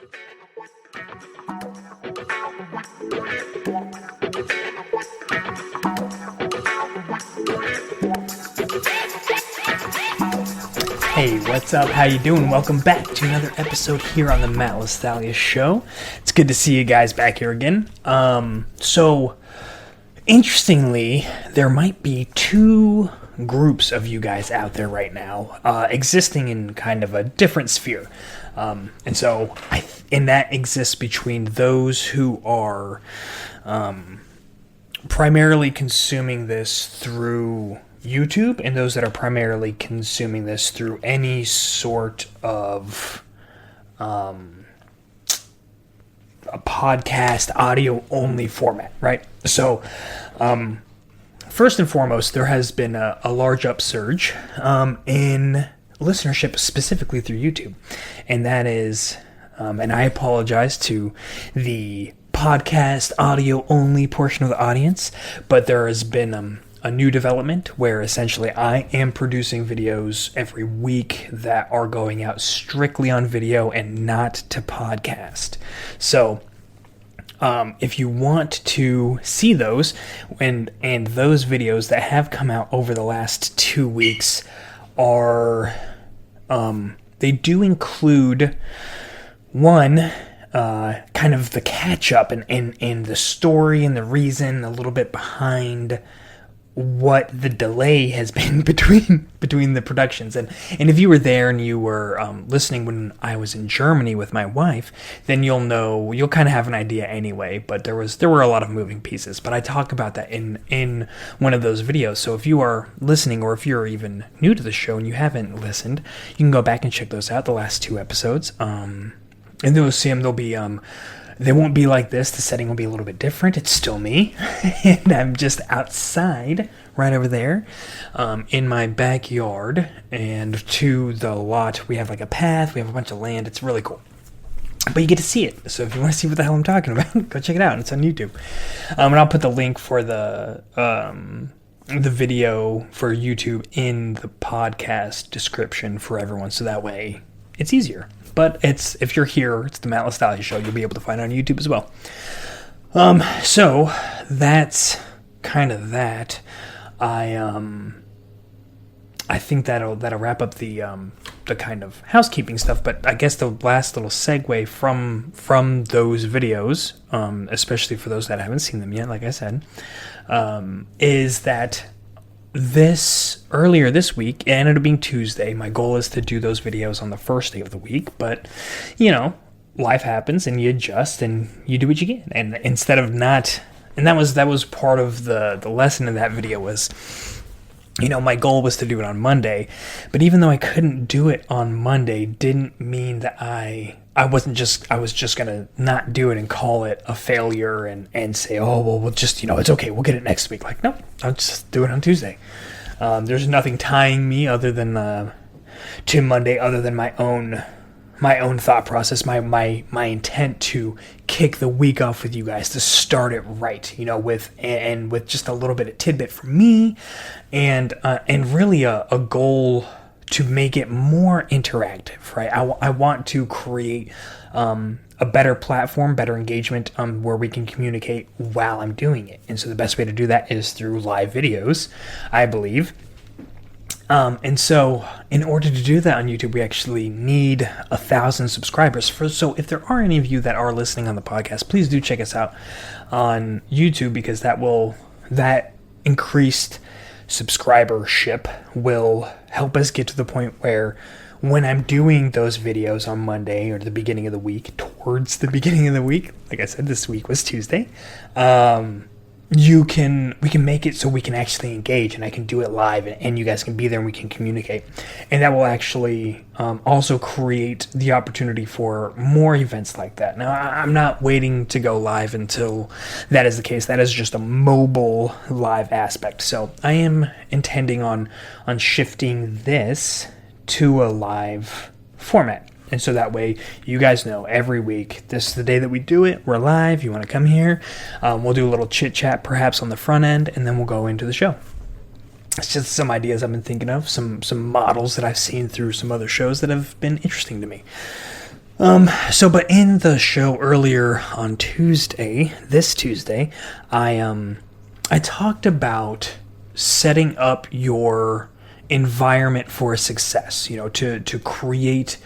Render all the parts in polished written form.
Hey, what's up? How you doing? Welcome back to another episode here on the Matt LaStalia Show. It's good to see you guys back here again. So, interestingly, there might be two groups of you guys out there right now, existing in kind of a different sphere. And that exists between those who are primarily consuming this through YouTube and those that are primarily consuming this through any sort of a podcast audio only format, right? So first and foremost, there has been a large upsurge in listenership specifically through YouTube, and that is and I apologize to the podcast audio only portion of the audience, but there has been a new development where essentially I am producing videos every week that are going out strictly on video and not to podcast. So if you want to see those and those videos that have come out over the last 2 weeks are they do include one kind of the catch up and the story and the reason a little bit behind what the delay has been between the productions. And if you were there and you were listening when I was in Germany with my wife, then you'll kind of have an idea anyway, but there were a lot of moving pieces, but I talk about that in one of those videos. So if you are listening, or if you're even new to the show and you haven't listened, you can go back and check those out, the last two episodes, and you'll see them. They'll be they won't be like this. The setting will be a little bit different. It's still me, and I'm just outside right over there in my backyard, and to the lot we have like a path, we have a bunch of land. It's really cool, but you get to see it. So if you want to see what the hell I'm talking about, go check it out. It's on YouTube, and I'll put the link for the video for YouTube in the podcast description for everyone, so that way it's easier. But if you're here, it's the Matt LaStalia Show. You'll be able to find it on YouTube as well. So that's kind of that. I think that'll wrap up the kind of housekeeping stuff. But I guess the last little segue from those videos, especially for those that haven't seen them yet, like I said, is that earlier this week, it ended up being Tuesday. My goal is to do those videos on the first day of the week, but life happens and you adjust and you do what you can. And instead of not, and that was part of the lesson in that video was, my goal was to do it on Monday, but even though I couldn't do it on Monday, didn't mean that I was just gonna not do it and call it a failure and say, oh well, we'll just it's okay, we'll get it next week. Like, no, I'll just do it on Tuesday. There's nothing tying me other than to Monday, other than my own thought process, my intent to kick the week off with you guys, to start it right, with just a little bit of tidbit for me, and really a goal to make it more interactive, right? I want to create a better platform, better engagement, where we can communicate while I'm doing it. And so the best way to do that is through live videos, I believe. And so in order to do that on YouTube, we actually need 1,000 subscribers. So if there are any of you that are listening on the podcast, please do check us out on YouTube, because that increased subscribership will help us get to the point where when I'm doing those videos on Monday or the beginning of the week, towards the beginning of the week, like I said, this week was Tuesday, we can make it so we can actually engage, and I can do it live, and you guys can be there and we can communicate. And that will actually also create the opportunity for more events like that. Now, I'm not waiting to go live until that is the case. That is just a mobile live aspect. So I am intending on shifting this to a live format. And so that way you guys know every week, this is the day that we do it. We're live. You want to come here? We'll do a little chit chat perhaps on the front end, and then we'll go into the show. It's just some ideas I've been thinking of, some models that I've seen through some other shows that have been interesting to me. But in the show earlier on this Tuesday, I talked about setting up your environment for success, to create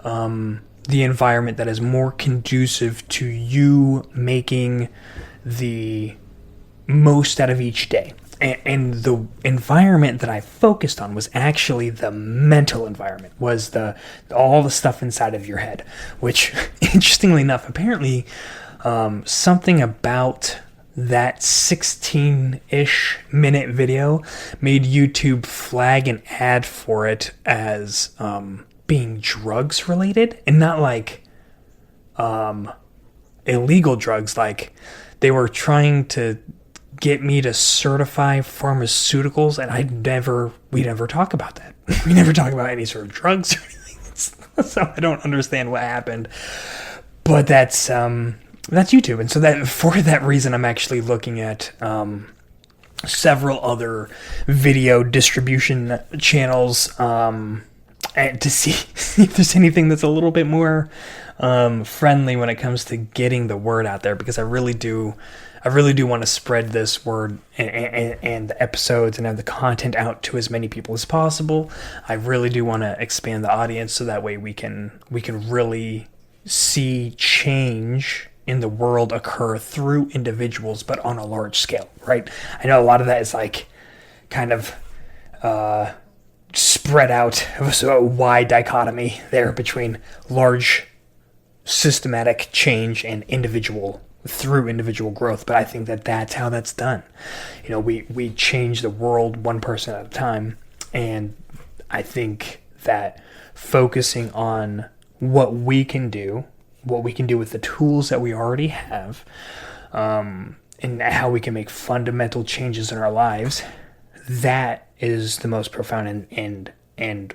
the environment that is more conducive to you making the most out of each day. And the environment that I focused on was actually the mental environment, was all the stuff inside of your head, which, interestingly enough, apparently something about that 16-ish minute video made YouTube flag an ad for it as being drugs related, and not like illegal drugs. Like, they were trying to get me to certify pharmaceuticals, and we never talk about that. We never talk about any sort of drugs or anything. So I don't understand what happened. But that's YouTube. And so for that reason, I'm actually looking at several other video distribution channels and to see if there's anything that's a little bit more friendly when it comes to getting the word out there, because I really do want to spread this word and the episodes and have the content out to as many people as possible. I really do want to expand the audience, so that way we can really see change in the world occur through individuals, but on a large scale, right? I know a lot of that is like kind of spread out, so a wide dichotomy there between large systematic change and individual growth, but I think that's how that's done. We change the world one person at a time, and I think that focusing on what we can do with the tools that we already have, and how we can make fundamental changes in our lives, that is the most profound and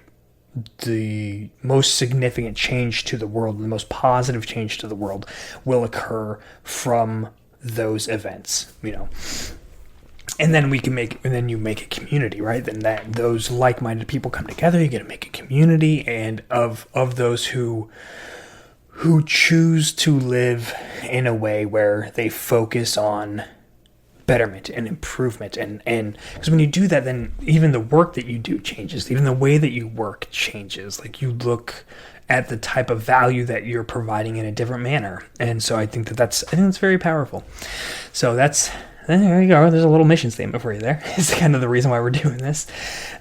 the most significant change to the world, the most positive change to the world will occur from those events, And then you make a community, right? Then those like-minded people come together, you get to make a community, and of those who choose to live in a way where they focus on betterment and improvement, and because when you do that, then even the work that you do changes, even the way that you work changes. Like, you look at the type of value that you're providing in a different manner, and so I think that's very powerful. So there you go. There's a little mission statement for you there. It's kind of the reason why we're doing this.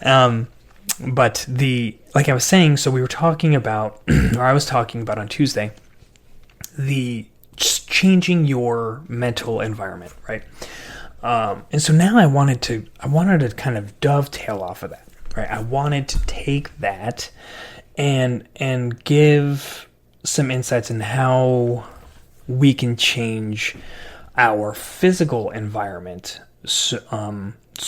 But like I was saying, so we were talking about, or I was talking about on Tuesday, the changing your mental environment, right? And so now I wanted to kind of dovetail off of that, right? I wanted to take that and give some insights in how we can change our physical environment, so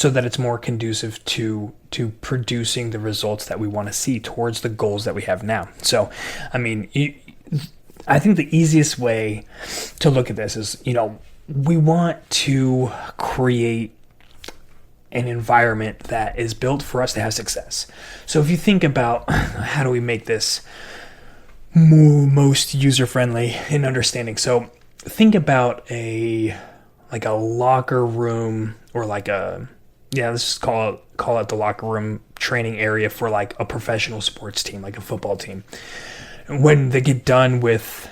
that it's more conducive to producing the results that we want to see towards the goals that we have now. So, I mean, I think the easiest way to look at this is, we want to create an environment that is built for us to have success. So if you think about how do we make this most user-friendly and understanding. So think about a locker room, or let's just call it the locker room training area for like a professional sports team, like a football team. When they get done with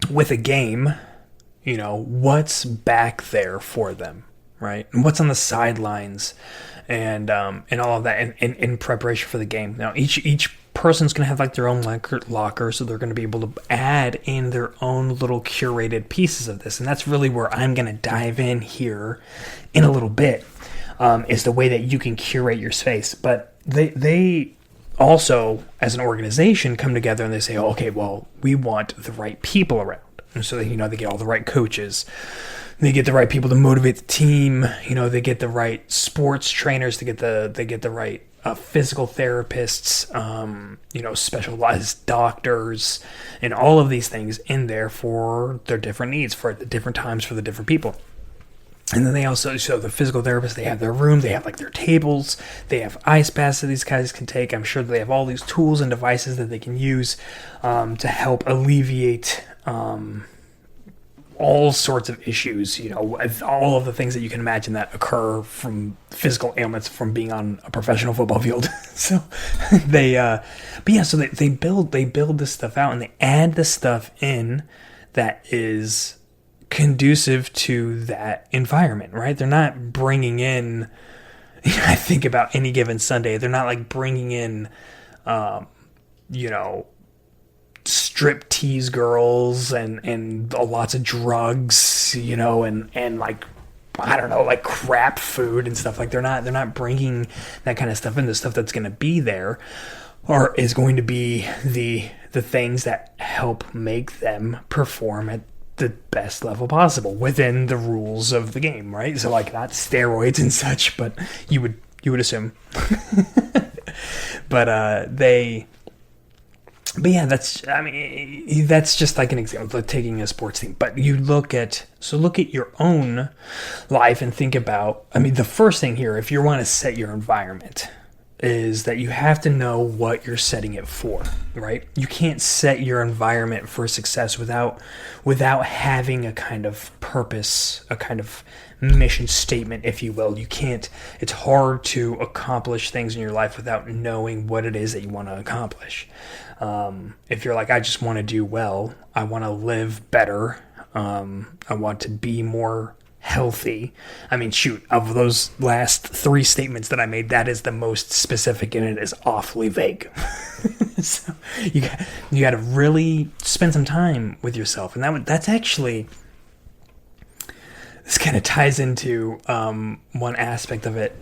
a game, what's back there for them, right? And what's on the sidelines, and all of that in preparation for the game. Now, each person's going to have like their own locker, so they're going to be able to add in their own little curated pieces of this. And that's really where I'm going to dive in here in a little bit, is the way that you can curate your space. But they also, as an organization, come together and they say, okay, well, we want the right people around. And so they get all the right coaches, they get the right people to motivate the team. They get the right sports trainers, they get the right physical therapists, specialized doctors, and all of these things in there for their different needs, for the different times, for the different people. And then they also, so the physical therapists, they have their room, they have like their tables, they have ice baths that these guys can take. I'm sure they have all these tools and devices that they can use to help alleviate all sorts of issues, all of the things that you can imagine that occur from physical ailments from being on a professional football field. So they build this stuff out, and they add the stuff in that is conducive to that environment, right? They're not bringing in, I think about Any Given Sunday, they're not like bringing in, strip tease girls and lots of drugs, and like, I don't know, like crap food and stuff. Like they're not bringing that kind of stuff in. The stuff that's going to be there or is going to be the things that help make them perform at the best level possible within the rules of the game, right? So like not steroids and such, but you would assume. But yeah, that's just like an example of taking a sports team. But you look at your own life and think about, the first thing here, if you want to set your environment, is that you have to know what you're setting it for, right? You can't set your environment for success without having a kind of purpose, a kind of mission statement, if you will. It's hard to accomplish things in your life without knowing what it is that you want to accomplish. If you're like, I just want to do well, I want to live better, I want to be more healthy. Of those last three statements that I made, that is the most specific, and it is awfully vague. So you got to really spend some time with yourself, and that's actually, this kind of ties into one aspect of it,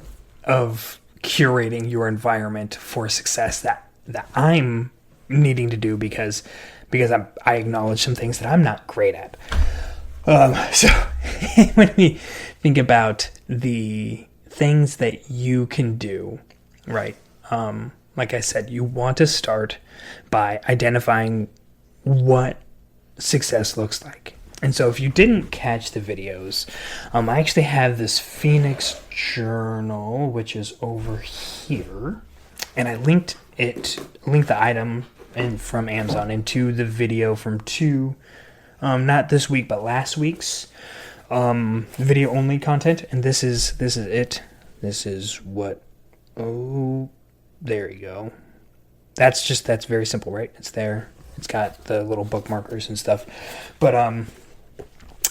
of curating your environment for success that I'm needing to do because I acknowledge some things that I'm not great at. So when we think about the things that you can do, right? Like I said, you want to start by identifying what success looks like. And so if you didn't catch the videos, I actually have this Phoenix journal, which is over here, and I linked the item from Amazon into the video from not this week, but last week's video only content. And this is it. This is what, there you go. That's very simple, right? It's there. It's got the little bookmarkers and stuff. But I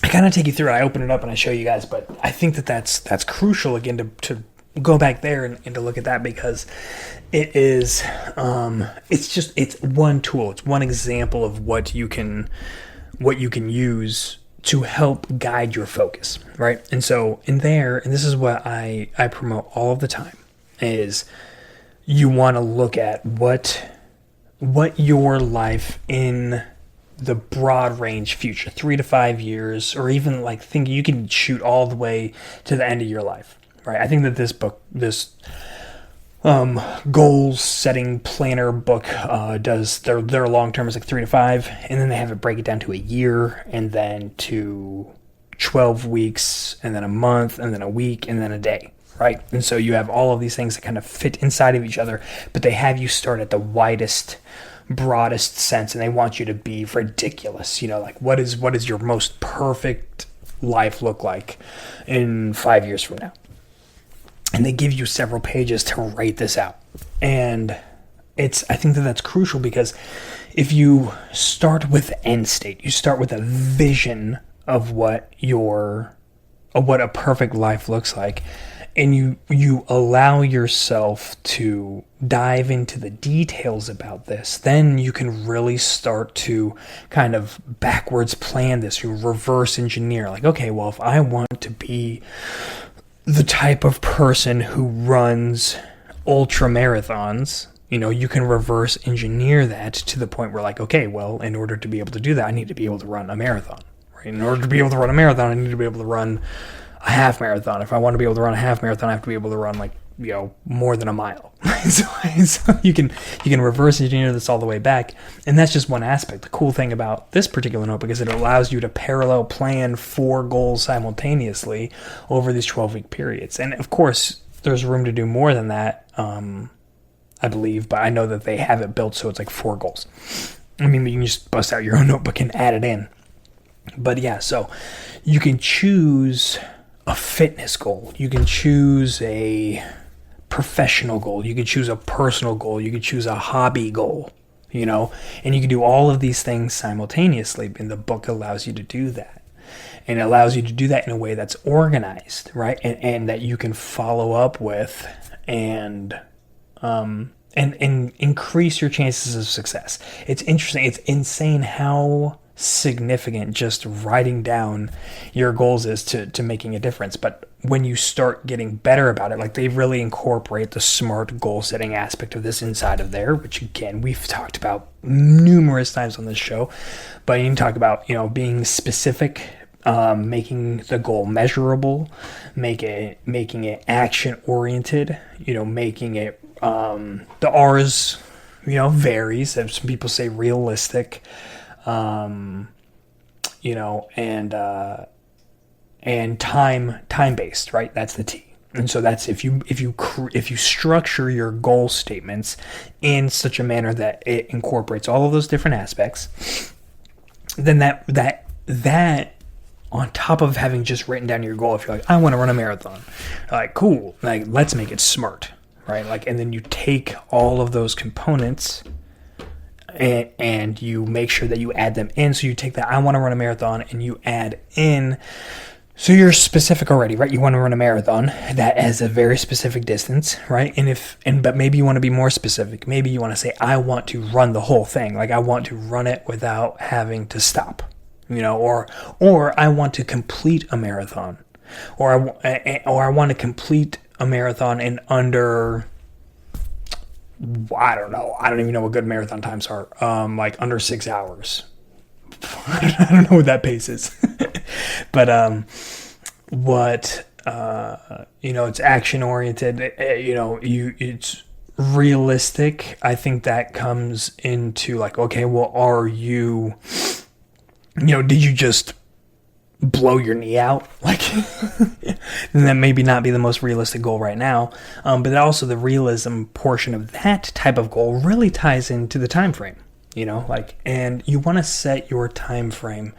kind of take you through it. I open it up and I show you guys, but I think that's crucial again to go back there and to look at that, because it is it's one tool, it's one example of what you can use to help guide your focus, right? And so in there, and this is what I promote all of the time, is you want to look at what your life in the broad range future, 3 to 5 years, or even like think you can shoot all the way to the end of your life, right? I think that this goal setting planner book does their long term is like 3 to 5, and then they have it break it down to a year, and then to 12 weeks, and then a month, and then a week, and then a day, right? And so you have all of these things that kind of fit inside of each other, but they have you start at the widest, broadest sense, and they want you to be ridiculous. Like what is your most perfect life look like in 5 years from now? And they give you several pages to write this out. And I think that's crucial, because if you start with the end state, you start with a vision of what a perfect life looks like, and you allow yourself to dive into the details about this, then you can really start to kind of backwards plan this. You reverse engineer, like, okay, well, if I want to be the type of person who runs ultra marathons, you can reverse engineer that to the point where, like, okay, well, in order to be able to do that, I need to be able to run a marathon, right? In order to be able to run a marathon, I need to be able to run a half marathon. If I want to be able to run a half marathon, I have to be able to run like more than a mile. so you can reverse engineer this all the way back, and that's just one aspect. The cool thing about this particular notebook is it allows you to parallel plan 4 goals simultaneously over these 12-week periods. And of course, there's room to do more than that, I believe, but I know that they have it built so it's like 4 goals. I mean, you can just bust out your own notebook and add it in. But yeah, so you can choose a fitness goal. You can choose a professional goal. You can choose a personal goal. You can choose a hobby goal, and you can do all of these things simultaneously. And the book allows you to do that. And it allows you to do that in a way that's organized, right? And that you can follow up with and increase your chances of success. It's interesting. It's insane how significant just writing down your goals is to making a difference. But when you start getting better about it, like they really incorporate the SMART goal setting aspect of this inside of there, which again, we've talked about numerous times on this show. But you can talk about, being specific, making the goal measurable, making it action oriented, making it, the R's, varies. Some people say realistic, and time based, right? That's the T. And so that's if you structure your goal statements in such a manner that it incorporates all of those different aspects, then that on top of having just written down your goal, if you're like, I want to run a marathon, like, cool, like, let's make it SMART, right? Like, and then you take all of those components and you make sure that you add them in. So you take that I want to run a marathon and you add in. So you're specific already, right? You want to run a marathon that has a very specific distance, right? But maybe you want to be more specific. Maybe you want to say, I want to run the whole thing. Like, I want to run it without having to stop, or I want to complete a marathon, or I want to complete a marathon in under, I don't know. I don't even know what good marathon times are. Like under 6 hours. I don't know what that pace is. But it's action oriented. It's realistic. I think that comes into like, okay, well, are you, did you just blow your knee out? Like, then that maybe not be the most realistic goal right now. But also the realism portion of that type of goal really ties into the time frame, and you want to set your time frame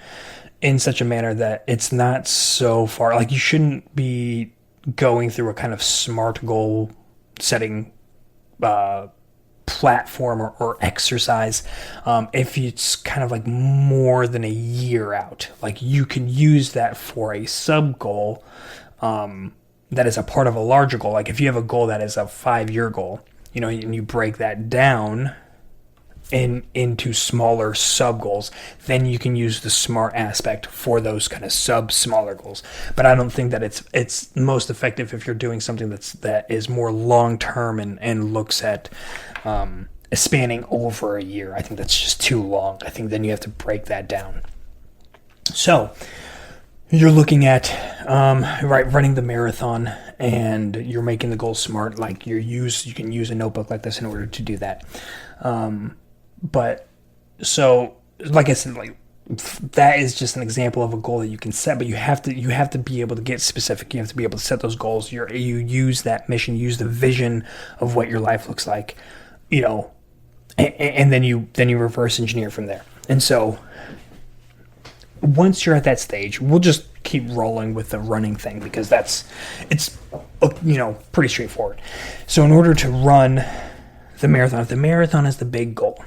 in such a manner that it's not so far, like you shouldn't be going through a kind of SMART goal setting platform or exercise if it's kind of like more than a year out. Like, you can use that for a sub goal that is a part of a larger goal. Like, if you have a goal that is a 5-year goal, and you break that down into smaller sub goals, then you can use the SMART aspect for those kind of smaller goals. But I don't think that it's most effective if you're doing something that is more long term and looks at spanning over a year. I think that's just too long. I think then you have to break that down. So you're looking at running the marathon, and you're making the goal SMART. Like, you can use a notebook like this in order to do that. But so, like I said, like, that is just an example of a goal that you can set, but you have to be able to get specific. You have to be able to set those goals. You use that mission, use the vision of what your life looks like, and then you reverse engineer from there. And so once you're at that stage, we'll just keep rolling with the running thing, because it's pretty straightforward. So in order to run the marathon, if the marathon is the big goal,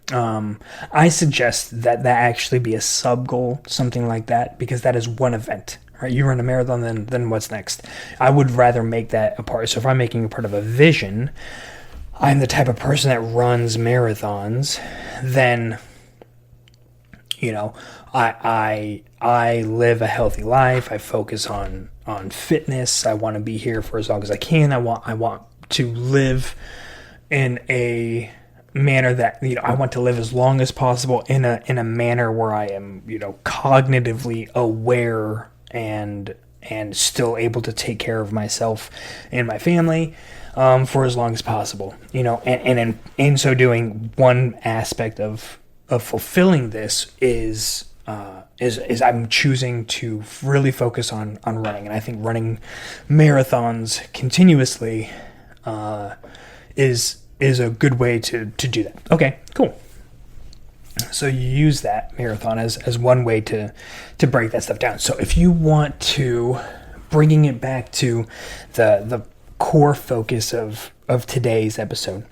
I suggest that actually be a sub goal, something like that, because that is one event, right? You run a marathon, then what's next? I would rather make that a part. So if I'm making a part of a vision, I'm the type of person that runs marathons, then I live a healthy life. I focus on fitness. I want to be here for as long as I can. I want to live in a manner that I want to live as long as possible in a manner where I am cognitively aware and and still able to take care of myself and my family for as long as possible. And in so doing, one aspect of fulfilling this is I'm choosing to really focus on running. And I think running marathons continuously is a good way to do that. Okay, cool. So you use that marathon as one way to break that stuff down. So if you want to, bringing it back to the core focus of today's episode,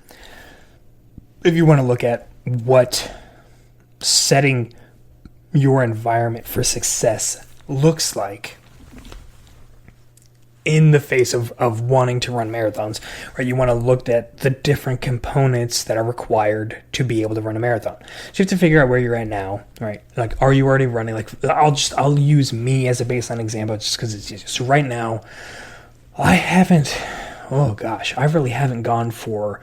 if you want to look at what setting your environment for success looks like in the face of wanting to run marathons, right? You want to look at the different components that are required to be able to run a marathon. So you have to figure out where you're at now, right? Like, are you already running? Like, I'll use me as a baseline example just because it's easier. So right now, I really haven't gone for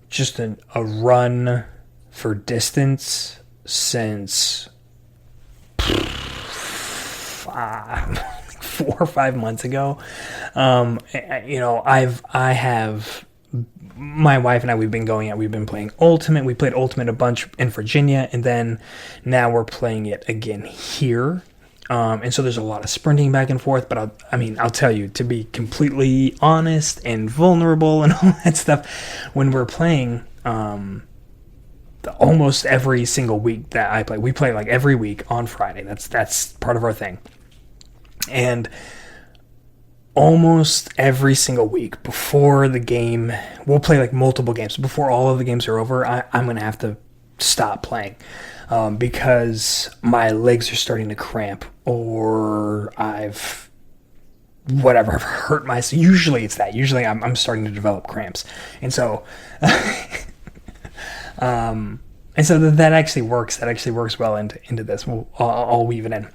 just a run for distance since 4 or 5 months ago. My wife and I, we've been playing Ultimate. We played Ultimate a bunch in Virginia, and then now we're playing it again here. And so there's a lot of sprinting back and forth, but I'll tell you, to be completely honest and vulnerable and all that stuff, when we're playing, almost every single week that I play, we play like every week on Friday. That's part of our thing. And almost every single week before the game, we'll play like multiple games. Before all of the games are over, I'm going to have to stop playing because my legs are starting to cramp, or I've hurt myself. Usually it's that. Usually I'm starting to develop cramps. And so, that actually works. That actually works well into this. I'll weave it in.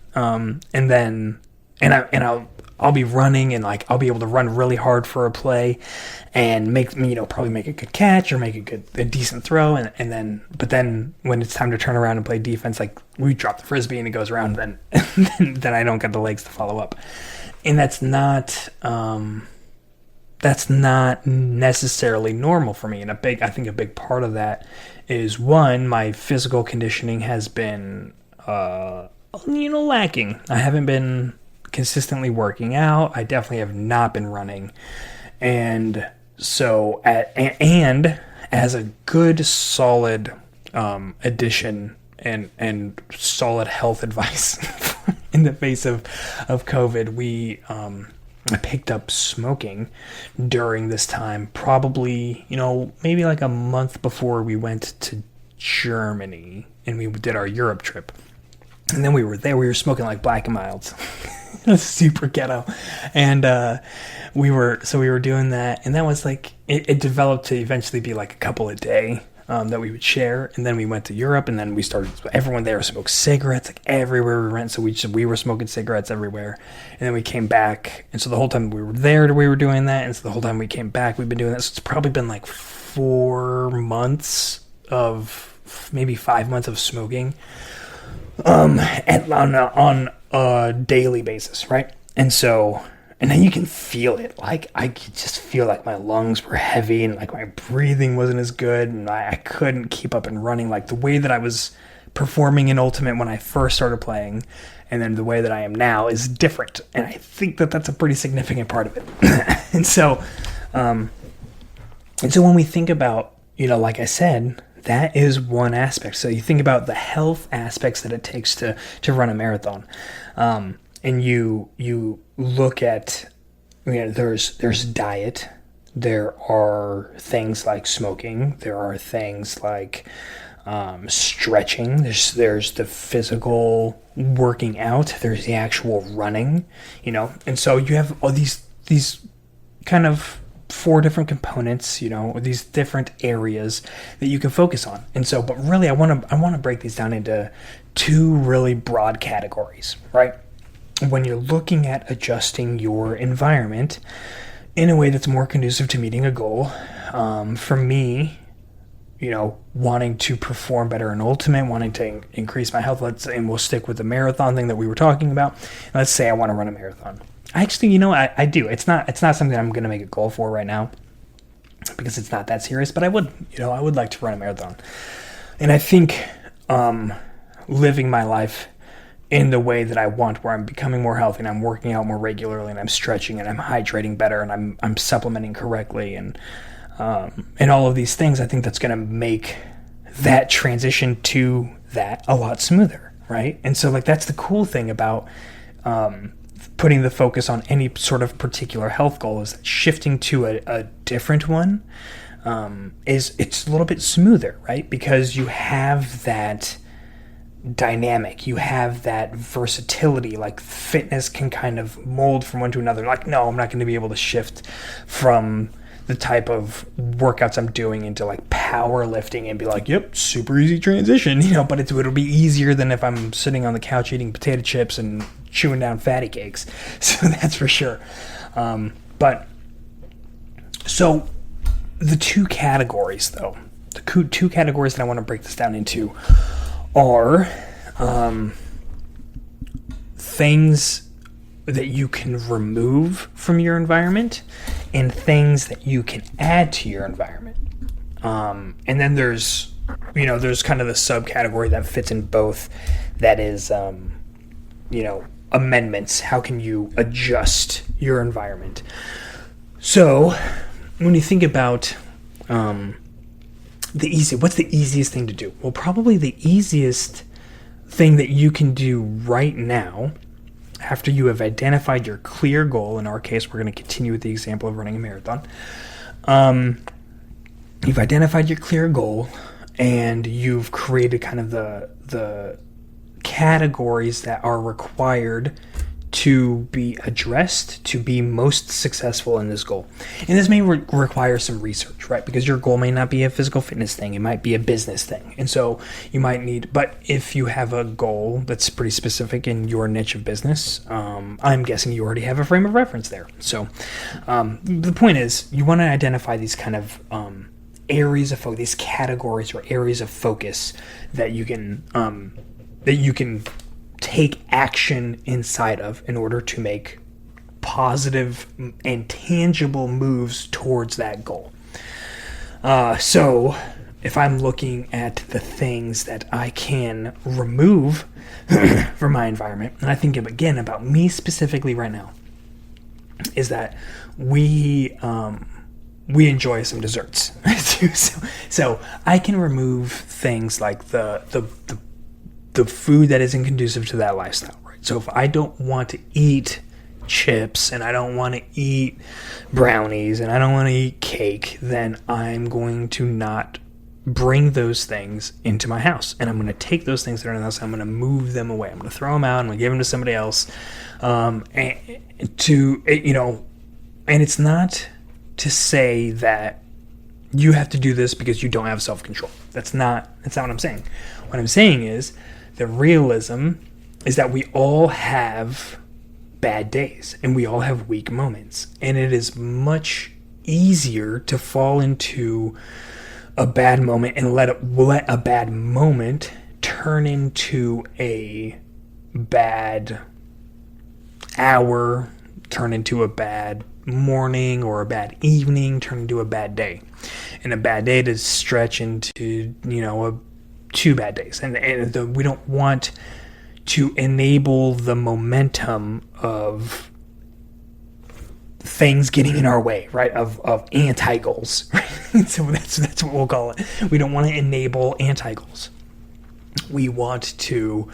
I'll be running, and like I'll be able to run really hard for a play, and probably make a good catch or make a decent throw, but then when it's time to turn around and play defense, like we drop the frisbee and it goes around, then I don't get the legs to follow up, and that's not necessarily normal for me. And I think a big part of that is, one, my physical conditioning has been lacking. I haven't been consistently working out. I definitely have not been running. And so and as a good solid addition and solid health advice in the face of COVID, I picked up smoking during this time, probably, maybe like a month before we went to Germany and we did our Europe trip. And then we were there, smoking like Black and Milds. Super ghetto. And we were doing that, and that was like, it developed to eventually be like a couple a day that we would share. And then we went to Europe, and then everyone there smoked cigarettes like everywhere we went. So we were smoking cigarettes everywhere. And then we came back, and so the whole time we were there, we were doing that. And so the whole time we came back, we've been doing that. So it's probably been like 4 months maybe 5 months of smoking on a daily basis, right? And then you can feel it. Like, I could just feel like my lungs were heavy, and like my breathing wasn't as good, and I couldn't keep up and running like the way that I was performing in Ultimate when I first started playing, and then the way that I am now is different. And I think that that's a pretty significant part of it. And so when we think about, like I said, that is one aspect. So you think about the health aspects that it takes to run a marathon. And you look at, there's diet, there are things like smoking, there are things like stretching, there's the physical working out, there's the actual running, and so you have all these kind of 4 different components, these different areas that you can focus on. And so, but really I want to break these down into 2 really broad categories, right? When you're looking at adjusting your environment in a way that's more conducive to meeting a goal, for me, wanting to perform better in Ultimate, wanting to increase my health, and we'll stick with the marathon thing that we were talking about. Let's say I want to run a marathon. Actually, you know, I do. It's not something I'm going to make a goal for right now because it's not that serious. But I would like to run a marathon, and I think living my life in the way that I want, where I'm becoming more healthy and I'm working out more regularly and I'm stretching and I'm hydrating better and I'm supplementing correctly and all of these things, I think that's going to make that transition to that a lot smoother, right? And so, like, that's the cool thing about putting the focus on any sort of particular health goal, is that shifting to a different one it's a little bit smoother, right? Because you have that dynamic, you have that versatility. Like, fitness can kind of mold from one to another. Like, no, I'm not going to be able to shift from the type of workouts I'm doing into like powerlifting and be like, yep, super easy transition, but it'll be easier than if I'm sitting on the couch eating potato chips and chewing down fatty cakes. So that's for sure. But so the two categories that I want to break this down into are things that you can remove from your environment and things that you can add to your environment. And then there's kind of the subcategory that fits in both. That is, amendments. How can you adjust your environment? So when you think about what's the easiest thing to do? Well, probably the easiest thing that you can do right now, after you have identified your clear goal. In our case, we're going to continue with the example of running a marathon. You've identified your clear goal, and you've created kind of the categories that are required to be addressed to be most successful in this goal. And this may require some research, right? Because your goal may not be a physical fitness thing. It might be a business thing. And so you might need, but if you have a goal that's pretty specific in your niche of business, I'm guessing you already have a frame of reference there. So the point is, you want to identify these kind of areas of focus, these categories or areas of focus that you can take action inside of in order to make positive and tangible moves towards that goal. So if I'm looking at the things that I can remove from my environment, and I think again about me specifically right now, is that we enjoy some desserts. So I can remove things like the food that isn't conducive to that lifestyle, right? So if I don't want to eat chips and I don't want to eat brownies and I don't want to eat cake, then I'm going to not bring those things into my house. And I'm going to take those things that are in the house, I'm going to move them away. I'm going to throw them out. I'm going to give them to somebody else. And it's not to say that you have to do this because you don't have self-control. That's not what I'm saying. What I'm saying is, the realism is that we all have bad days and we all have weak moments. And it is much easier to fall into a bad moment and let a bad moment turn into a bad hour, turn into a bad morning, or a bad evening turn into a bad day. And a bad day to stretch into, 2 bad days. And we don't want to enable the momentum of things getting in our way, right? Of anti-goals. Right? So that's what we'll call it. We don't want to enable anti-goals. We want to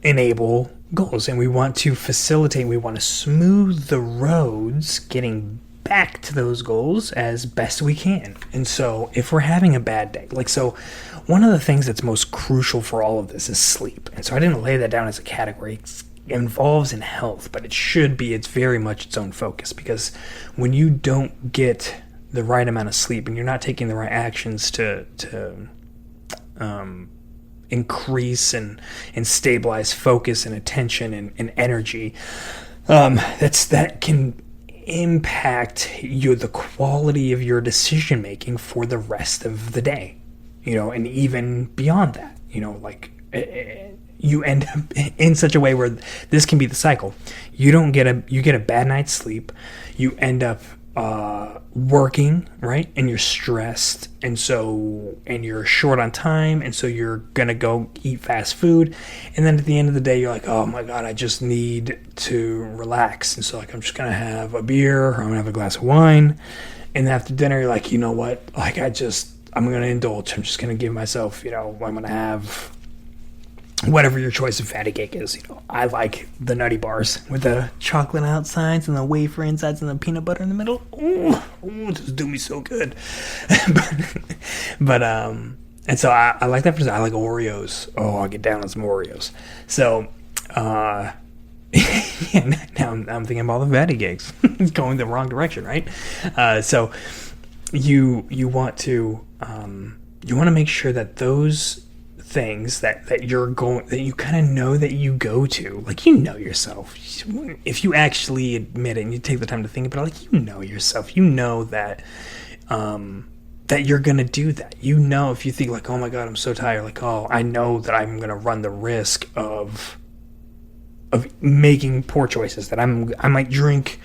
enable goals, and we want to facilitate, we want to smooth the roads getting back to those goals as best we can. And so if we're having a bad day, one of the things that's most crucial for all of this is sleep. And so I didn't lay that down as a category. It involves in health, but it's very much its own focus, because when you don't get the right amount of sleep and you're not taking the right actions to increase and stabilize focus and attention and energy, that can impact the quality of your decision making for the rest of the day, and even beyond that, you end up in such a way where this can be the cycle. You get a bad night's sleep. You end up working, right? And you're stressed, and you're short on time, and so you're gonna go eat fast food, and then at the end of the day, you're like, oh my god, I just need to relax, and so like I'm just gonna have a beer, or I'm gonna have a glass of wine, and after dinner, you're like, you know what? Like I'm gonna indulge. I'm just gonna give myself, I'm gonna have whatever your choice of fatty cake is. I like the nutty bars with the chocolate outsides and the wafer insides and the peanut butter in the middle. Ooh, this do me so good. but and so I like that. I like Oreos. Oh, I'll get down on some Oreos. So yeah, now I'm thinking about all the fatty cakes. It's going the wrong direction, right? So you want to make sure that those things that you kind of know that you go to, like, yourself. If you actually admit it and you take the time to think about it, like, yourself, that that you're gonna do that. If you think like, oh my god, I'm so tired, like, oh, I know that I'm gonna run the risk of making poor choices, that I might drink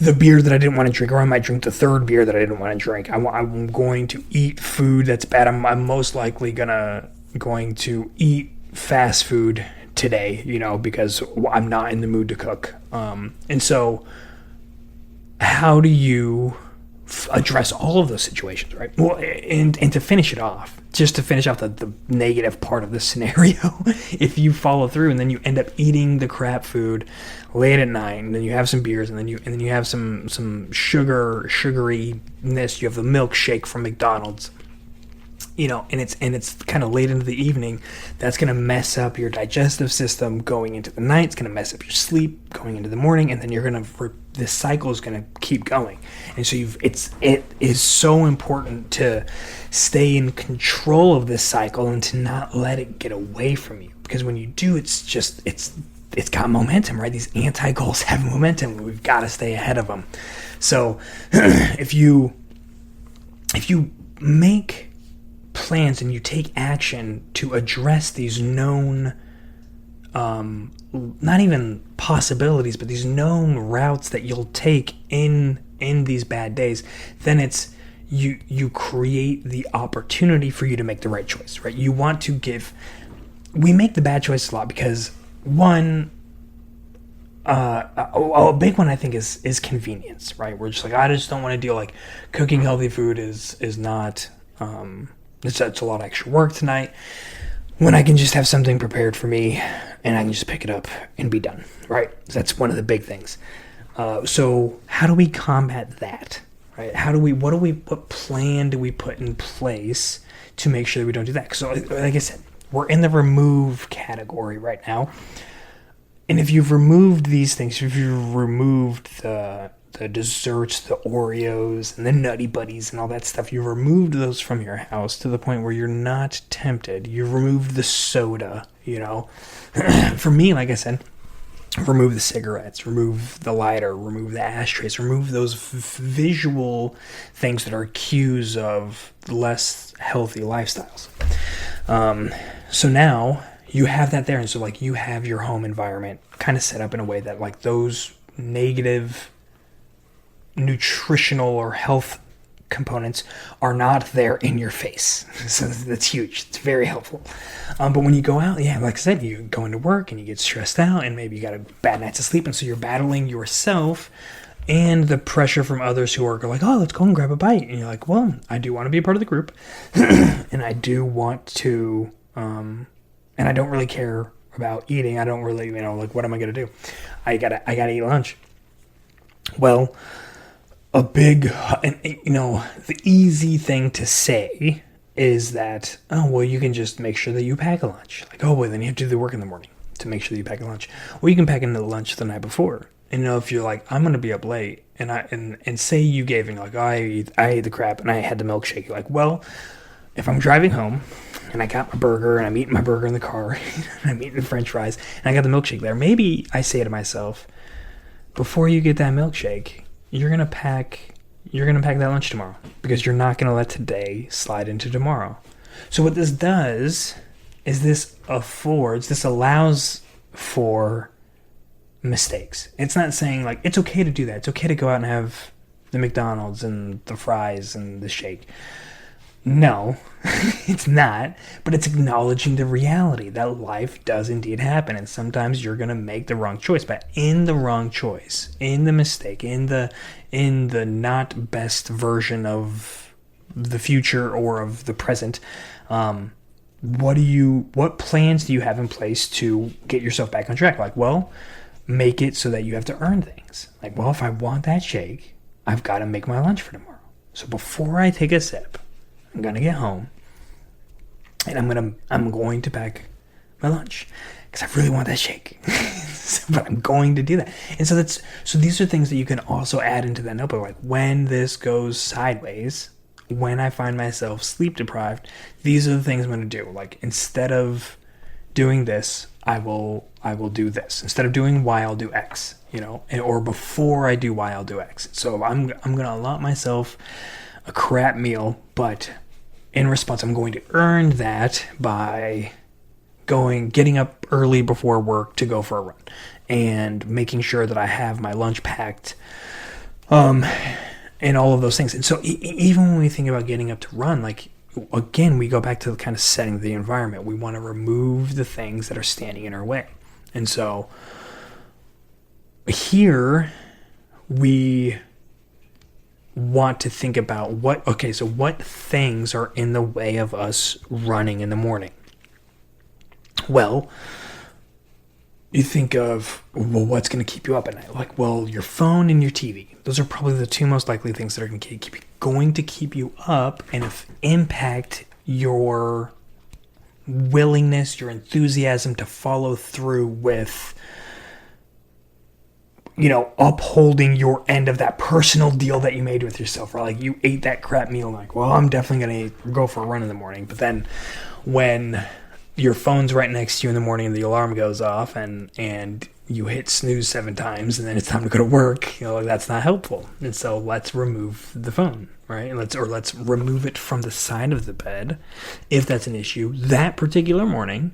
the beer that I didn't want to drink, or I might drink the third beer that I didn't want to drink. I'm going to eat food that's bad. I'm most likely going to eat fast food today, because I'm not in the mood to cook. And so how do you address all of those situations, right? Well, and to finish it off, just to finish off the negative part of this scenario, if you follow through and then you end up eating the crap food late at night, and then you have some beers, and then you have some sugaryness, you have the milkshake from McDonald's, and it's kind of late into the evening, that's going to mess up your digestive system going into the night. It's going to mess up your sleep going into the morning, and then this cycle is going to keep going. And so it is so important to stay in control of this cycle and to not let it get away from you, because when you do, it's got momentum, right? These anti-goals have momentum. We've got to stay ahead of them. So if you make plans and you take action to address these known, not even possibilities, but these known routes that you'll take in these bad days, then it's you create the opportunity for you to make the right choice, right? We make the bad choices a lot because one, a big one I think is convenience, right? We're just like, I just don't want to deal, like, cooking healthy food is not, it's a lot of extra work tonight, when I can just have something prepared for me and I can just pick it up and be done, right? That's one of the big things. So how do we combat that, right? What plan do we put in place to make sure that we don't do that? So like I said, we're in the remove category right now. And if you've removed these things, if you've removed the desserts, the Oreos, and the Nutty Buddies and all that stuff, you've removed those from your house to the point where you're not tempted. You've removed the soda, For me, like I said, remove the cigarettes, remove the lighter, remove the ashtrays, remove those visual things that are cues of less healthy lifestyles. So now you have that there, and so like you have your home environment kind of set up in a way that like those negative nutritional or health components are not there in your face. So that's huge. It's very helpful. But when you go out, yeah, like I said, you go into work and you get stressed out, and maybe you got a bad night's of sleep, and so you're battling yourself and the pressure from others who are like, oh, let's go and grab a bite. And you're like, well, I do want to be a part of the group, and I do want to, and I don't really care about eating. I don't really, like, what am I going to do? I gotta eat lunch. Well, the easy thing to say is that, oh, well, you can just make sure that you pack a lunch. Like, oh, well, then you have to do the work in the morning to make sure that you pack a lunch. Or you can pack in the lunch the night before. And if you're like, I'm going to be up late, and say you gave, and like, oh, I ate the crap and I had the milkshake. You're like, well, if I'm driving home and I got my burger and I'm eating my burger in the car and I'm eating the french fries and I got the milkshake there, maybe I say to myself, before you get that milkshake, you're gonna pack that lunch tomorrow, because you're not gonna let today slide into tomorrow. So what this does is this allows for mistakes. It's not saying like it's okay to do that. It's okay to go out and have the McDonald's and the fries and the shake. No, it's not, but it's acknowledging the reality that life does indeed happen, and sometimes you're going to make the wrong choice. But in the wrong choice, in the mistake, in the not best version of the future or of the present, what plans do you have in place to get yourself back on track? Like, well, make it so that you have to earn things. Like, well, if I want that shake, I've got to make my lunch for tomorrow. So before I take a sip, I'm going to get home and I'm going to pack my lunch because I really want that shake. But I'm going to do that. And so these are things that you can also add into that notebook. Like, when this goes sideways, when I find myself sleep deprived, these are the things I'm going to do. Like, instead of doing this, I will do this. Instead of doing Y, I'll do X, or before I do Y, I'll do X. So I'm going to allot myself a crap meal, but in response, I'm going to earn that by getting up early before work to go for a run and making sure that I have my lunch packed, and all of those things. And so even when we think about getting up to run, like, again, we go back to kind of setting the environment. We want to remove the things that are standing in our way. And so here we want to think about what things are in the way of us running in the morning. Well, you think of, well, what's going to keep you up at night? Like, well, your phone and your TV. Those are probably the two most likely things that are going to keep you up and impact your willingness, your enthusiasm to follow through with, upholding your end of that personal deal that you made with yourself. Right? Like, you ate that crap meal, like, well, I'm definitely going to go for a run in the morning. But then when your phone's right next to you in the morning and the alarm goes off and you hit snooze 7 times and then it's time to go to work, that's not helpful. And so let's remove the phone, right? Let's remove it from the side of the bed, if that's an issue, that particular morning,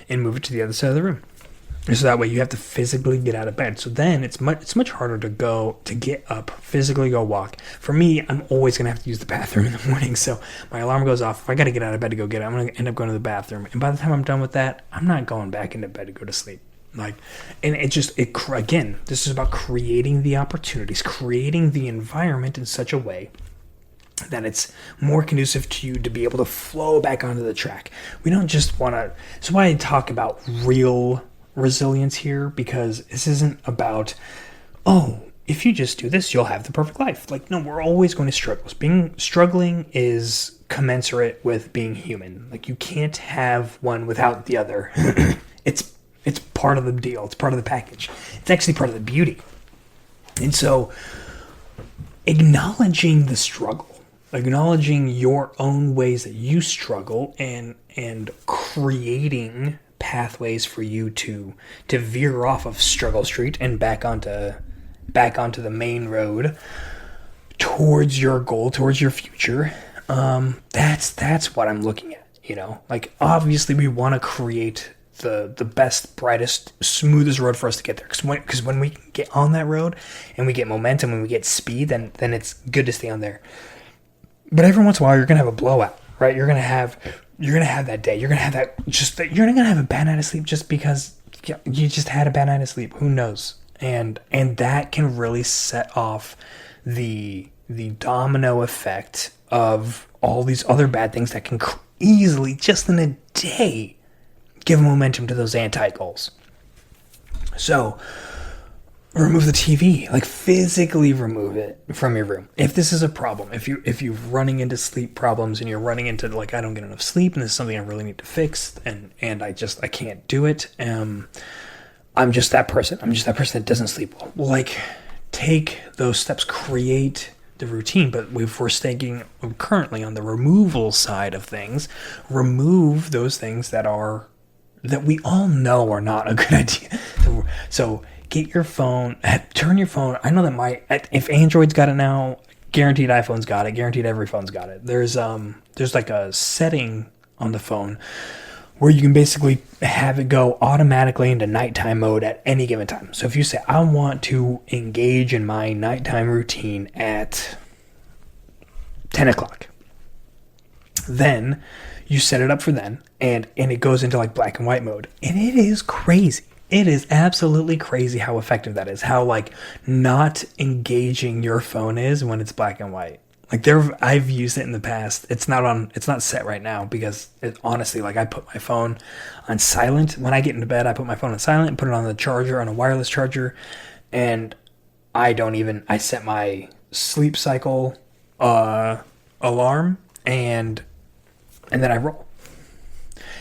and move it to the other side of the room. And so that way you have to physically get out of bed. So then it's much harder to get up, physically go walk. For me, I'm always going to have to use the bathroom in the morning. So my alarm goes off. If I got to get out of bed to go get it, I'm going to end up going to the bathroom. And by the time I'm done with that, I'm not going back into bed to go to sleep. Again, this is about creating the opportunities, creating the environment in such a way that it's more conducive to you to be able to flow back onto the track. We don't just want to. That's why I talk about real resilience here, because this isn't about, if you just do this, you'll have the perfect life. Like, no, we're always going to struggle. Struggling is commensurate with being human. Like, you can't have one without the other. It's part of the deal. It's part of the package. It's actually part of the beauty. And so acknowledging the struggle, acknowledging your own ways that you struggle, and creating pathways for you to veer off of struggle street and back onto the main road towards your goal, towards your future. That's what I'm looking at. Like, obviously we want to create the best, brightest, smoothest road for us to get there. Because when we get on that road and we get momentum, when we get speed, then it's good to stay on there. But every once in a while, you're gonna have a blowout, right? You're gonna have that day. You're gonna have you're gonna have a bad night of sleep just because you just had a bad night of sleep. Who knows? And that can really set off the domino effect of all these other bad things that can easily, just in a day, give momentum to those anti-goals. So remove the TV, like physically remove it from your room. If this is a problem, if you're running into sleep problems and you're running into like, I don't get enough sleep and this is something I really need to fix, and I can't do it. I'm just that person. I'm just that person that doesn't sleep well. Like, take those steps, create the routine. But if we're staying currently on the removal side of things, remove those things that we all know are not a good idea. So get your phone, turn your phone. I know that if Android's got it now, guaranteed iPhone's got it, guaranteed every phone's got it. There's like a setting on the phone where you can basically have it go automatically into nighttime mode at any given time. So if you say, I want to engage in my nighttime routine at 10 o'clock, then you set it up for then, and it goes into like black and white mode. And it is crazy. It is absolutely crazy how effective that is. How like not engaging your phone is when it's black and white. Like I've used it in the past. It's not set right now because honestly, like I put my phone on silent. When I get into bed, I put my phone on silent and put it on the charger, on a wireless charger. And I set my sleep cycle alarm and then I roll.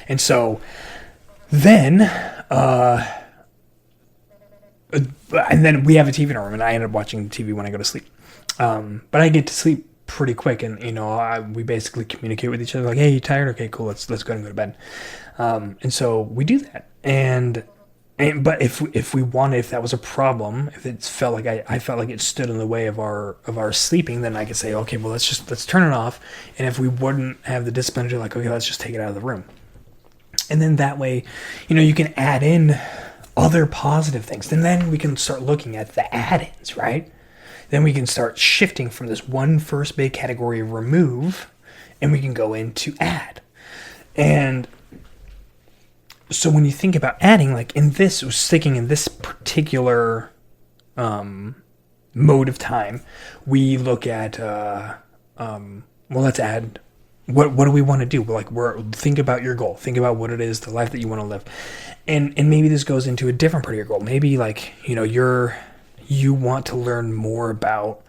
And so then, and then we have a TV in our room and I end up watching TV when I go to sleep. But I get to sleep pretty quick, and we basically communicate with each other like, hey, you tired? Okay, cool, let's go ahead and go to bed. And so we do that. But if that was a problem, if it felt like I felt like it stood in the way of our sleeping, then I could say, okay, well let's turn it off. And if we wouldn't have the discipline to like, okay, let's just take it out of the room. And then that way, you can add in other positive things. And then we can start looking at the add-ins, right? Then we can start shifting from this one first big category of remove, and we can go into add. And so when you think about adding, like sticking in this particular mode of time, we look at, let's add, what do we want to do? Like think about your goal. Think about what it is, the life that you want to live. And maybe this goes into a different part of your goal. Maybe like, you want to learn more about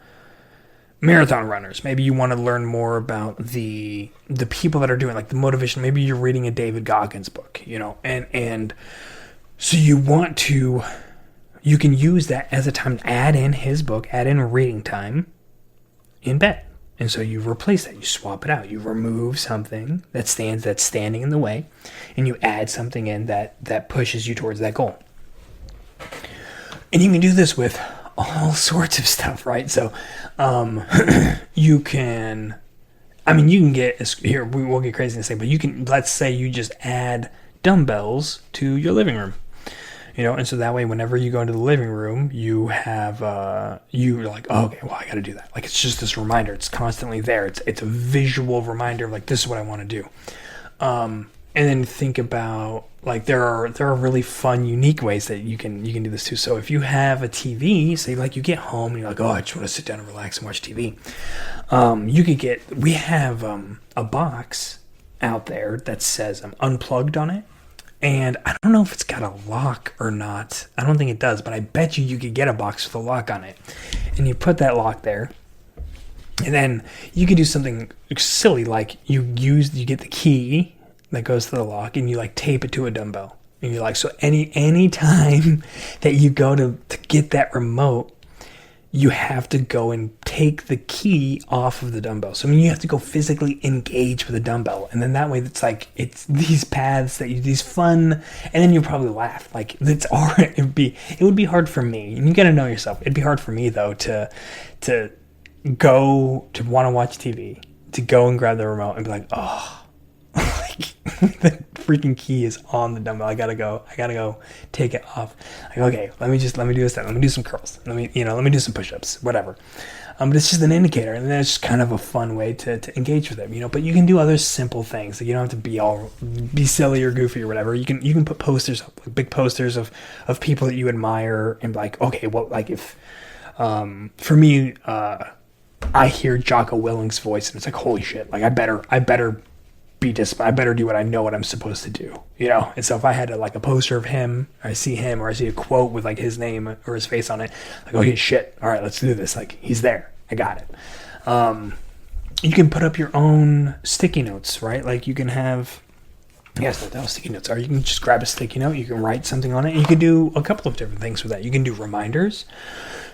marathon runners. Maybe you want to learn more about the people that are doing like the motivation. Maybe you're reading a David Goggins book, and so you can use that as a time to add in his book, add in reading time in bed. And so you replace that, you swap it out, you remove something that's standing in the way, and you add something in that pushes you towards that goal. And you can do this with all sorts of stuff, right? So, you can get here. We won't get crazy and say, but let's say you just add dumbbells to your living room, and so that way, whenever you go into the living room, you have you're like, oh, okay, well, I got to do that. Like it's just this reminder. It's constantly there. It's a visual reminder of like this is what I want to do. And then think about like there are really fun, unique ways that you can do this too. So if you have a TV, say like you get home and you're like, oh, I just want to sit down and relax and watch TV. We have a box out there that says unplugged on it. And I don't know if it's got a lock or not. I don't think it does, but I bet you could get a box with a lock on it. And you put that lock there. And then you could do something silly like you get the key that goes to the lock and you like tape it to a dumbbell. And you're like, so any time that you go to get that remote, you have to go and take the key off of the dumbbell. So you have to go physically engage with the dumbbell. And then that way it's these paths these fun, and then you'll probably laugh. Like it would be hard for me. And you gotta know yourself. It'd be hard for me though to go to want to watch TV, to go and grab the remote and be like, oh, like the freaking key is on the dumbbell. I gotta go take it off. Like, okay, let me do this then. Let me do some curls. Let me do some push-ups, whatever. But it's just an indicator, and that's just kind of a fun way to engage with it, But you can do other simple things. Like you don't have to be silly or goofy or whatever. You can put posters up, like big posters of people that you admire, and like, okay, well, like if for me, I hear Jocko Willink's voice, and it's like, holy shit! Like I better be disciplined. I better do what I know what I'm supposed to do, And so if I had a poster of him, or I see a quote with like his name or his face on it, like, okay, shit, all right, let's do this. Like he's there, I got it. You can put up your own sticky notes, right? Like you can have, yes, that was sticky notes. Or you can just grab a sticky note, you can write something on it, and you can do a couple of different things with that. You can do reminders.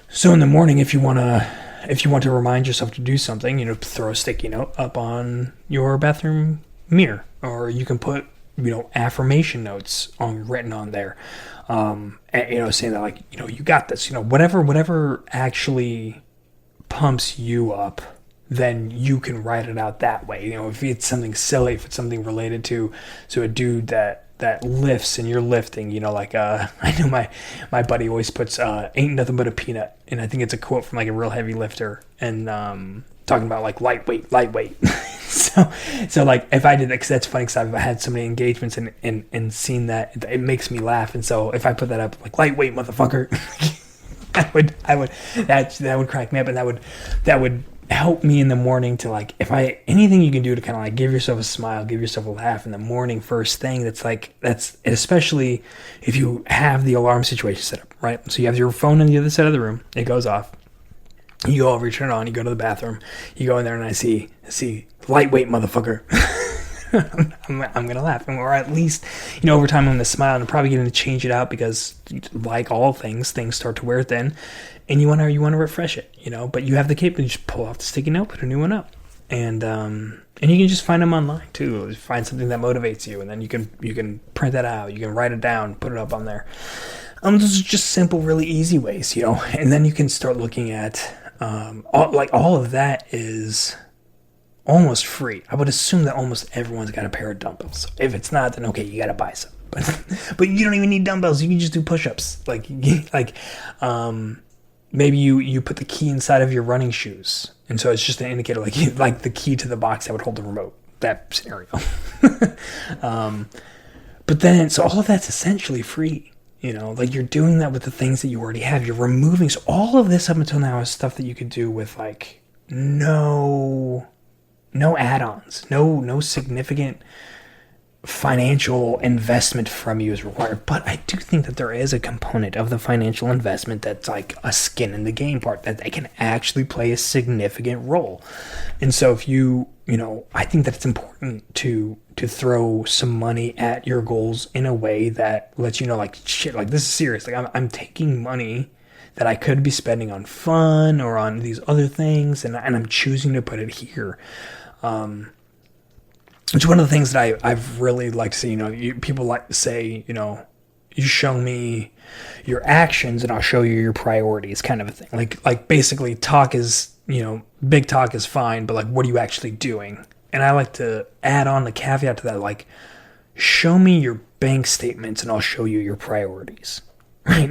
So in the morning, if you want to remind yourself to do something, throw a sticky note up on your bathroom mirror, or you can put affirmation notes written on there, saying that like you got this, whatever actually pumps you up then you can write it out that way. If it's something silly, if it's something related to a dude that lifts and you're lifting, I know my buddy always puts ain't nothing but a peanut, and I think it's a quote from like a real heavy lifter, and talking about like lightweight. so like if I did that, because that's funny, because I've had so many engagements and seen that, it makes me laugh. And so if I put that up like lightweight motherfucker, that would crack me up, and that would help me in the morning to like, if anything you can do to kind of like give yourself a smile, give yourself a laugh in the morning first thing, that's especially if you have the alarm situation set up, right? So you have your phone on the other side of the room, it goes off, you go over, you turn it on, you go to the bathroom, you go in there, and I see lightweight motherfucker. I'm gonna laugh, or at least over time I'm gonna smile, and I'm probably gonna change it out, because like all things start to wear thin, and you want to refresh it, but you have the capability to just pull off the sticky note, put a new one up, and you can just find them online too. Find something that motivates you, and then you can print that out, you can write it down, put it up on there. Those are just simple, really easy ways, and then you can start looking at all of that is almost free. I would assume that almost everyone's got a pair of dumbbells. If it's not, then okay, you gotta buy some. But you don't even need dumbbells. You can just do push-ups. Maybe you put the key inside of your running shoes, and so it's just an indicator, like the key to the box that would hold the remote. That scenario. But then, so all of that's essentially free. You're doing that with the things that you already have. You're removing. So all of this up until now is stuff that you could do with like no add-ons, no significant financial investment from you is required. But I do think that there is a component of the financial investment that's like a skin in the game part, that they can actually play a significant role. And so if I think that it's important to throw some money at your goals in a way that lets you know, like, shit, like this is serious. Like I'm taking money that I could be spending on fun or on these other things, and I'm choosing to put it here. It's one of the things that I've really liked to see. People like to say, you show me your actions and I'll show you your priorities, kind of a thing. Like basically talk is, big talk is fine, but like, what are you actually doing? And I like to add on the caveat to that, like, show me your bank statements and I'll show you your priorities. Right?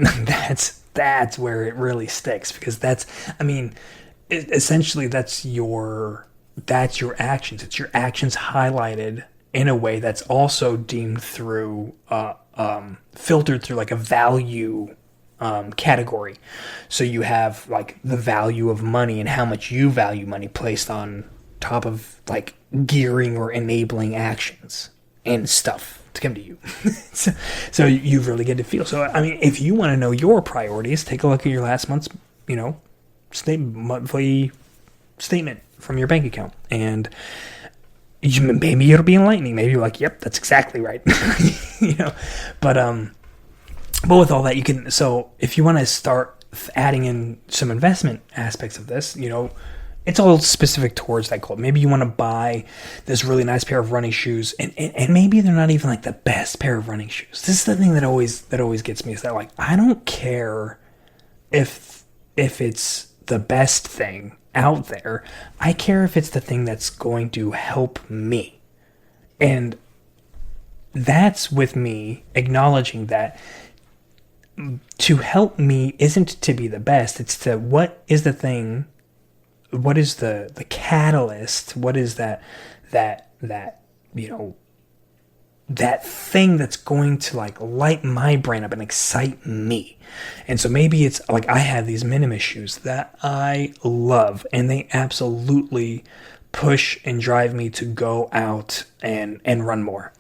That's where it really sticks, because essentially that's your actions. It's your actions highlighted in a way that's also deemed through, filtered through like a value category. So you have like the value of money and how much you value money placed on top of like gearing or enabling actions and stuff to come to you. so you really get to feel. So if you want to know your priorities, take a look at your last month's monthly statement from your bank account, and maybe it'll be enlightening. Maybe you're like, yep, that's exactly right. But with all that, you can, so if you want to start adding in some investment aspects of this, it's all specific towards that goal. Maybe you want to buy this really nice pair of running shoes, and maybe they're not even like the best pair of running shoes. This is the thing that always gets me, is that like, I don't care if it's the best thing out there. I care if it's the thing that's going to help me. And that's with me acknowledging that to help me isn't to be the best. It's to, what is the thing, what is the catalyst, what is that thing that's going to like light my brain up and excite me. And so maybe it's like, I have these minimus shoes that I love, and they absolutely push and drive me to go out and run more.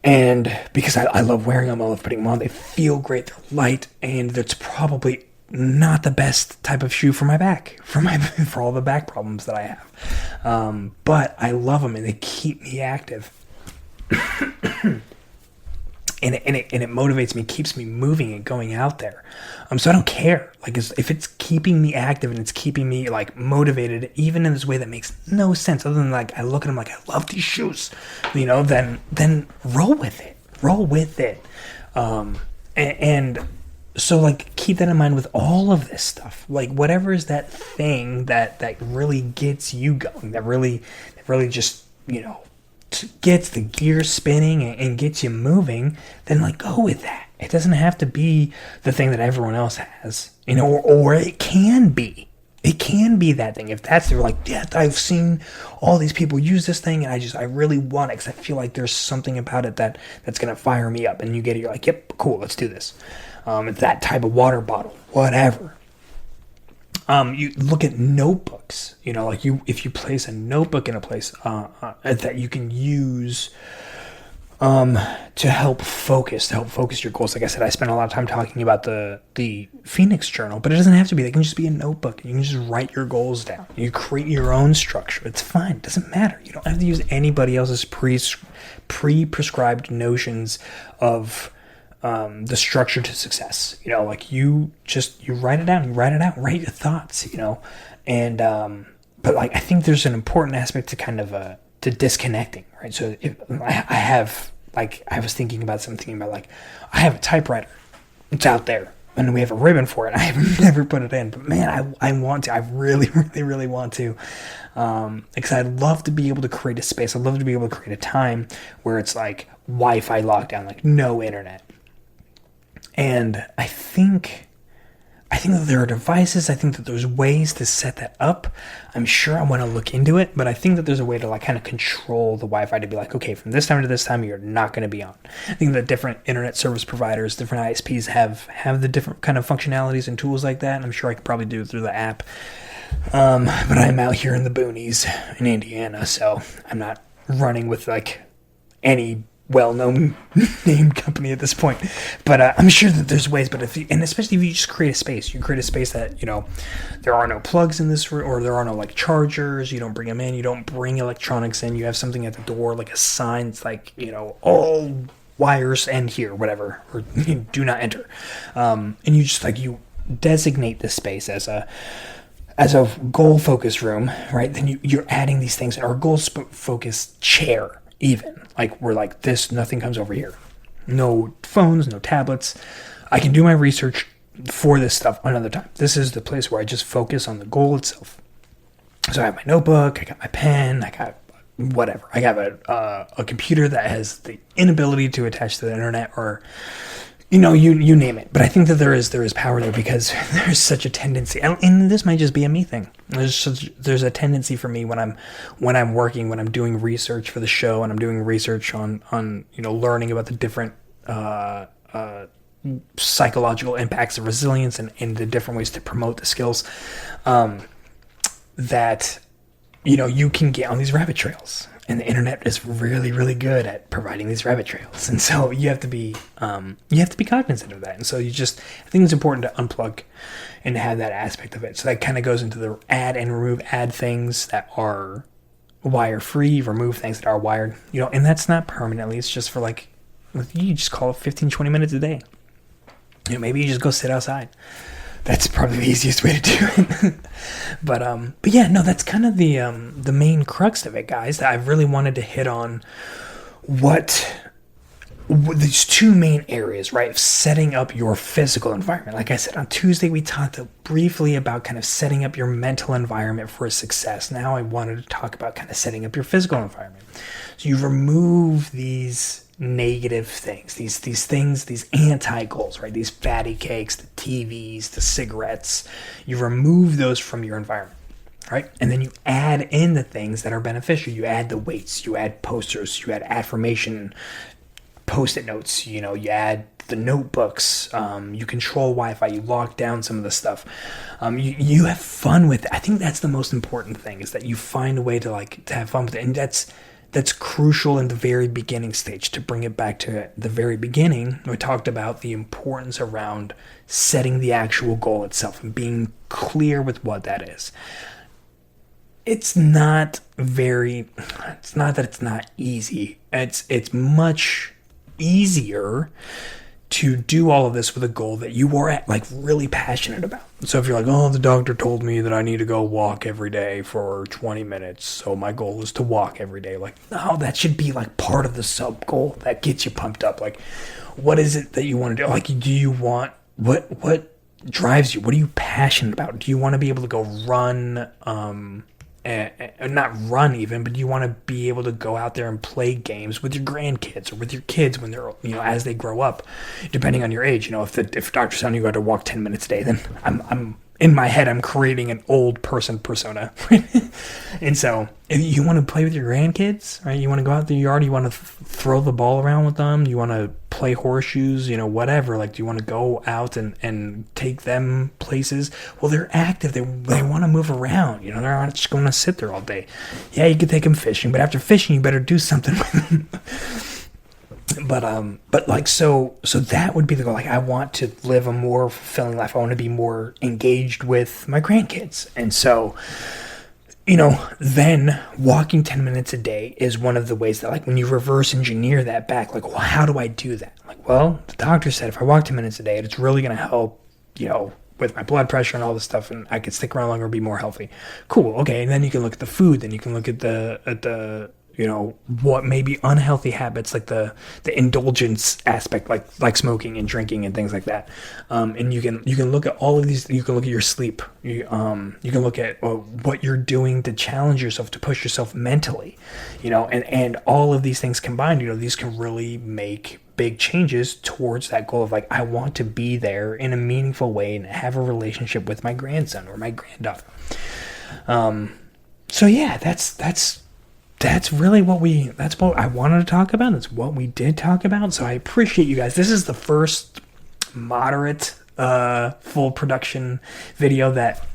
And because I love wearing them, I love putting them on, they feel great, they're light, and that's probably not the best type of shoe for my back, for all the back problems that I have. But I love them, and they keep me active. and it motivates me, keeps me moving and going out there. So I don't care. Like, if it's keeping me active and it's keeping me like motivated, even in this way that makes no sense, other than like I look at them like, I love these shoes, then roll with it. And so like keep that in mind with all of this stuff. Like, whatever is that thing that really gets you going, that really just, gets the gears spinning and gets you moving, then like go with that. It doesn't have to be the thing that everyone else has, or it can be. It can be that thing. If that's, they're like, yeah, I've seen all these people use this thing, and I really want it because I feel like there's something about it that's going to fire me up. And you're like, yep, cool, let's do this. It's that type of water bottle, whatever. You look at notebooks, if you place a notebook in a place that you can use to help focus your goals. Like I said, I spent a lot of time talking about the Phoenix Journal, but it doesn't have to be. It can just be a notebook. You can just write your goals down. You create your own structure. It's fine. It doesn't matter. You don't have to use anybody else's pre-prescribed notions of the structure to success. You write it down. You write it out. Write your thoughts. And but like I think there's an important aspect to kind of to disconnecting, right? So if I was thinking about I have a typewriter. It's out there, and we have a ribbon for it. I have never put it in, but man, I want to. I really, really, really want to, because I'd love to be able to create a space. I'd love to be able to create a time where it's like Wi-Fi lockdown, like no internet. And I think that there are devices. I think that there's ways to set that up. I'm sure I want to look into it, but I think that there's a way to like kind of control the Wi-Fi to be like, okay, from this time to this time, you're not going to be on. I think that different internet service providers, different ISPs have the different kind of functionalities and tools like that. And I'm sure I could probably do it through the app. But I'm out here in the boonies in Indiana, so I'm not running with like any well-known named company at this point, but I'm sure that there's ways. But especially if you just create a space, you create a space that there are no plugs in this room, or there are no like chargers. You don't bring them in. You don't bring electronics in. You have something at the door, like a sign. It's like all wires end here, whatever, or do not enter. And you just you designate this space as a goal-focused room, right? Then you're adding these things, or goal-focused chair. Even like we're like this, nothing comes over here. No phones, no tablets. I can do my research for this stuff another time. This is the place where I just focus on the goal itself. So I have my notebook, I got my pen, I got whatever. I have a computer that has the inability to attach to the internet, or you name it. But I think that there is power there, because there's such a tendency, and this might just be a me thing. There's a tendency for me when I'm working, when I'm doing research for the show, and I'm doing research on learning about the different psychological impacts of resilience and the different ways to promote the skills, that you can get on these rabbit trails. And the internet is really, really good at providing these rabbit trails, and so you have to be cognizant of that. And so I think it's important to unplug and to have that aspect of it. So that kind of goes into the add things that are wire free, remove things that are wired. And that's not permanently. It's just for you just call it 15-20 minutes a day. Maybe you just go sit outside. That's probably the easiest way to do it. but yeah, no, that's kind of the main crux of it, guys. That I really wanted to hit on what these two main areas, right? Of setting up your physical environment. Like I said, on Tuesday, we talked briefly about kind of setting up your mental environment for success. Now I wanted to talk about kind of setting up your physical environment. So you remove these negative things, these anti-goals, right? These fatty cakes, the TVs, the cigarettes. You remove those from your environment, right? And then you add in the things that are beneficial. You add the weights, you add posters, you add affirmation, post-it notes, you add the notebooks, you control Wi-Fi, you lock down some of the stuff. You have fun with it. I think that's the most important thing, is that you find a way to have fun with it. And that's crucial in the very beginning stage. To bring it back to the very beginning, we talked about the importance around setting the actual goal itself and being clear with what that is. It's not that it's not easy. It's much easier to do all of this with a goal that you are really passionate about. So if you're like, oh, the doctor told me that I need to go walk every day for 20 minutes, so my goal is to walk every day. No, that should be part of the sub goal that gets you pumped up. What is it that you want to do? Do you want what drives you? What are you passionate about? Do you want to be able to go run, not run even, but you want to be able to go out there and play games with your grandkids or with your kids when they're, as they grow up, depending on your age. If doctor's telling you got to walk 10 minutes a day, then I'm in my head, I'm creating an old person persona. And so if you want to play with your grandkids, right? You want to go out in the yard, you want to throw the ball around with them, you want to play horseshoes, whatever. Like, do you want to go out and take them places? Well, they're active. They want to move around. They're not just going to sit there all day. Yeah, you could take them fishing, but after fishing, you better do something with them. But like, so that would be the goal. Like, I want to live a more fulfilling life. I want to be more engaged with my grandkids. And so, then walking 10 minutes a day is one of the ways that, like, when you reverse engineer that back, like, well, how do I do that? Like, well, the doctor said if I walk 10 minutes a day, it's really going to help, with my blood pressure and all this stuff, and I could stick around longer and be more healthy. Cool. Okay. And then you can look at the food, then you can look at the what may be unhealthy habits, like the indulgence aspect, like smoking and drinking and things like that. And you can look at all of these. You can look at your sleep. You can look at what you're doing to challenge yourself, to push yourself mentally, and all of these things combined, these can really make big changes towards that goal of, like, I want to be there in a meaningful way and have a relationship with my grandson or my granddaughter. So yeah, that's really that's what I wanted to talk about. That's what we did talk about. So I appreciate you guys. This is the first moderate full production video that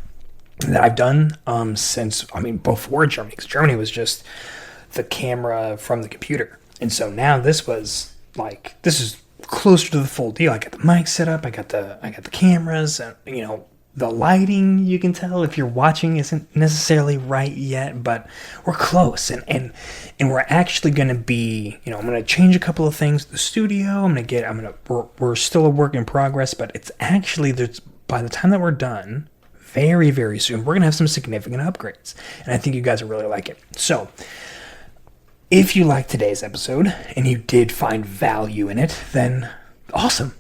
I've done since, before Germany, because Germany was just the camera from the computer. And so now this is closer to the full deal. I got the mic set up, I got the cameras, and the lighting, you can tell if you're watching, isn't necessarily right yet, but we're close. And we're actually going to be, I'm going to change a couple of things in the studio. We're still a work in progress, but it's actually, by the time that we're done, very, very soon, we're going to have some significant upgrades. And I think you guys will really like it. So if you liked today's episode and you did find value in it, then awesome.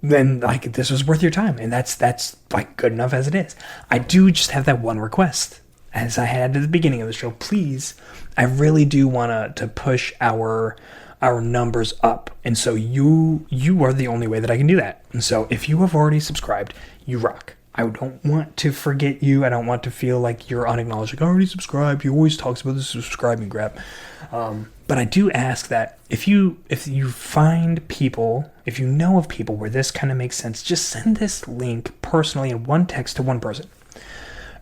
Then, like, this was worth your time, and that's like good enough as it is. I do just have that one request, as I had at the beginning of the show. Please, I really do want to push our numbers up, and so you are the only way that I can do that. And so if you have already subscribed, you rock. I don't want to forget you. I don't want to feel like you're unacknowledged. Like, I already subscribed. He always talks about this subscribing crap. But I do ask that if you find people, if you know of people where this kind of makes sense, just send this link personally in one text to one person.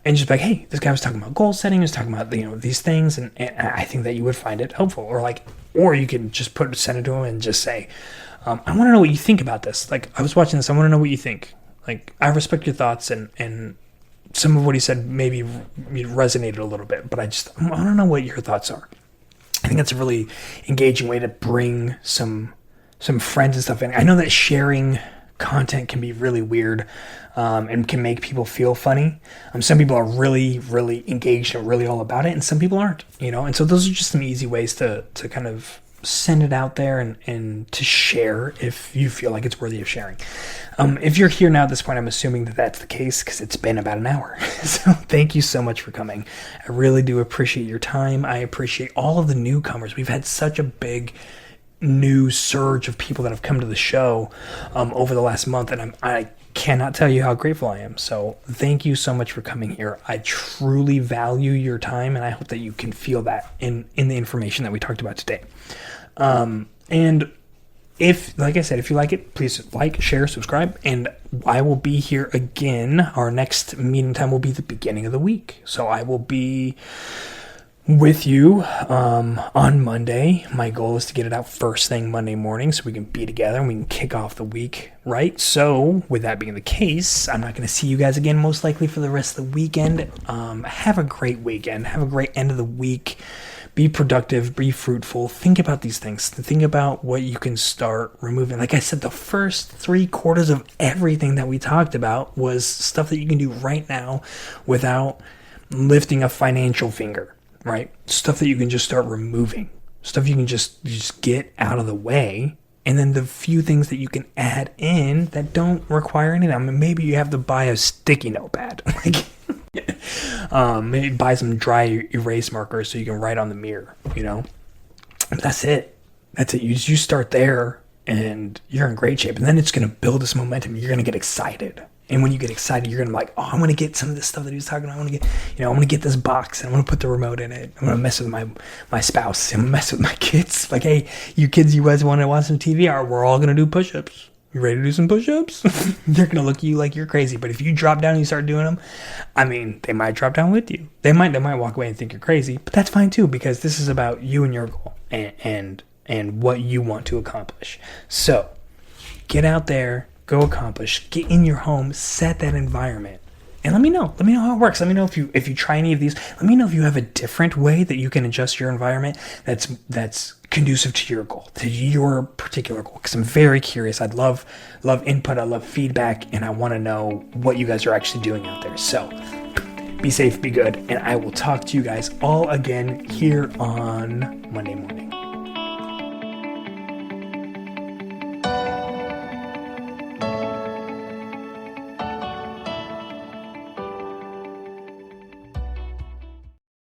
And just be like, hey, this guy was talking about goal setting, he was talking about these things, and I think that you would find it helpful. Or you can just send it to him and just say, I want to know what you think about this. Like, I was watching this, I want to know what you think. Like, I respect your thoughts, and some of what he said maybe resonated a little bit, but I want to know what your thoughts are. I think that's a really engaging way to bring some friends and stuff in. I know that sharing content can be really weird and can make people feel funny. Some people are really, really engaged and really all about it, and some people aren't, And so those are just some easy ways to kind of send it out there and to share if you feel like it's worthy of sharing. If you're here now at this point, I'm assuming that that's the case because it's been about an hour. So thank you so much for coming. I really do appreciate your time. I appreciate all of the newcomers. We've had such a big new surge of people that have come to the show over the last month, and I cannot tell you how grateful I am. So thank you so much for coming here. I truly value your time, and I hope that you can feel that in the information that we talked about today. And if, like I said, if you like it, please like, share, subscribe, and I will be here again. Our next meeting time will be the beginning of the week. So I will be with you on Monday. My goal is to get it out first thing Monday morning so we can be together and we can kick off the week right. So with that being the case, I'm not going to see you guys again most likely for the rest of the weekend. Have a great weekend. Have a great end of the week. Be productive, be fruitful. Think about these things. Think about what you can start removing. Like I said, the first 3/4 of everything that we talked about was stuff that you can do right now without lifting a financial finger, right? Stuff that you can just start removing. Stuff you can just get out of the way and then the few things that you can add in that don't require anything. I mean, maybe you have to buy a sticky notepad. Like, maybe buy some dry erase markers so you can write on the mirror, you know? But that's it. That's it. You start there, and you're in great shape. And then it's going to build this momentum. You're going to get excited. And when you get excited, you're going to be like, oh, I want to get some of this stuff that he was talking about. I want to get, I want to get this box, and I'm going to put the remote in it. I'm going to mess with my spouse. I'm going to mess with my kids. Like, hey, you kids, you guys want to watch some TV? We're all going to do push-ups. You ready to do some push-ups? They're going to look at you like you're crazy. But if you drop down and you start doing them, I mean, they might drop down with you. They might walk away and think you're crazy. But that's fine, too, because this is about you and your goal and what you want to accomplish. So get out there. Go accomplish. Get in your home. Set that environment, and let me know. Let me know how it works. Let me know if you try any of these. Let me know if you have a different way that you can adjust your environment that's conducive to your goal, to your particular goal. Because I'm very curious. I'd love input. I love feedback, and I want to know what you guys are actually doing out there. So be safe, be good, and I will talk to you guys all again here on Monday morning.